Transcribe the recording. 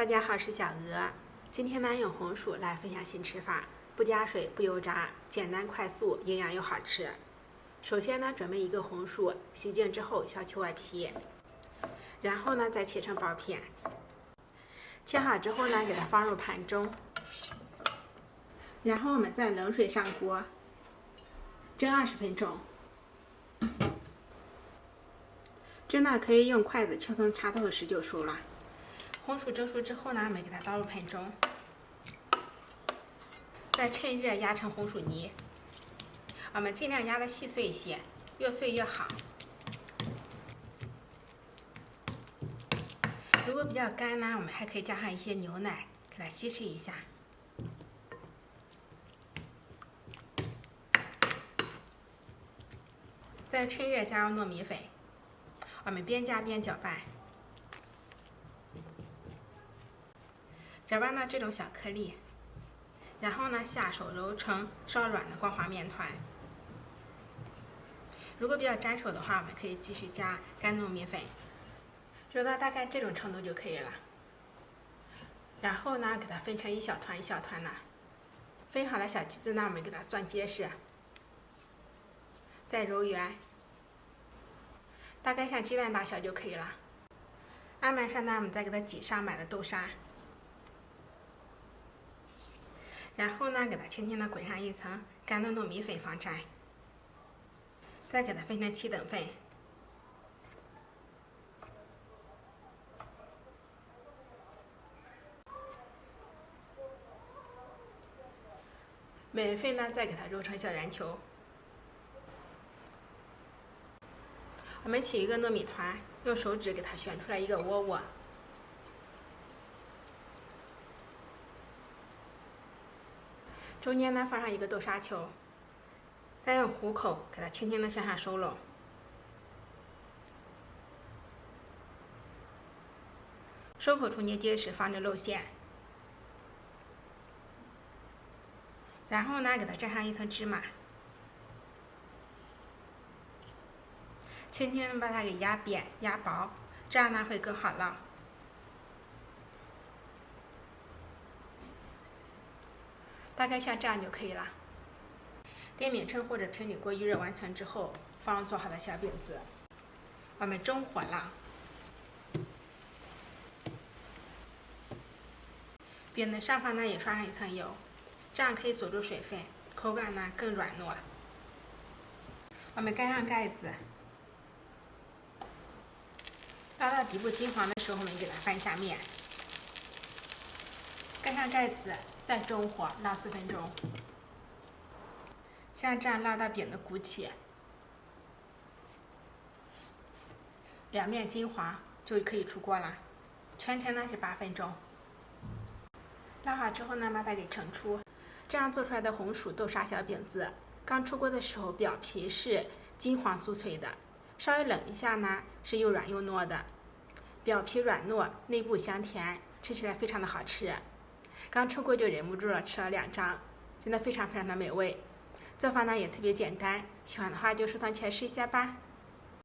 大家好，是小鹅。今天呢，用红薯来分享新吃法，不加水，不油炸，简单快速，营养又好吃。首先呢，准备一个红薯，洗净之后削去外皮，然后呢再切成薄片。切好之后呢，给它放入盘中，然后我们在冷水上锅蒸20分钟。蒸呢可以用筷子轻松插透时就熟了。红薯蒸熟之后呢，我们给它倒入盆中，再趁热压成红薯泥。我们尽量压得细碎一些，越碎越好。如果比较干呢，我们还可以加上一些牛奶，给它稀释一下。再趁热加入糯米粉，我们边加边搅拌。搅拌到这种小颗粒，然后呢下手揉成稍软的光滑面团。如果比较粘手的话，我们可以继续加干糯米粉，揉到大概这种程度就可以了。然后呢，给它分成一小团一小团的。分好了小剂子呢，我们给它攥结实，再揉圆，大概像鸡蛋大小就可以了。案板上呢，我们再给它挤上买的豆沙。然后呢，给它轻轻的滚上一层干的糯米粉防粘，再给它分成7等份。每份呢，再给它揉成小圆球。我们起一个糯米团，用手指给它旋出来一个窝窝。中间呢放上一个豆沙球，再用虎口给它轻轻的向上收拢。收口处捏结实，防止露馅。然后呢，给它蘸上一层芝麻，轻轻的把它给压扁、压薄，这样呢会更好烙。大概像这样就可以了。电饼铛或者平底锅预热完成之后，放入做好的小饼子，我们中火烙。饼的上方呢也刷上一层油，这样可以锁住水分，口感呢更软糯。我们盖上盖子，烙到底部金黄的时候，我们给它翻下面，盖上盖子，再中火烙4分钟。像这样烙到饼的鼓起，两面金黄就可以出锅了。全程呢是8分钟。烙好之后呢，把它给盛出。这样做出来的红薯豆沙小饼子，刚出锅的时候表皮是金黄酥脆的，稍微冷一下呢是又软又糯的，表皮软糯，内部香甜，吃起来非常的好吃。刚出锅就忍不住了，吃了2张，真的非常非常的美味。做法呢也特别简单，喜欢的话就收藏起来试一下吧。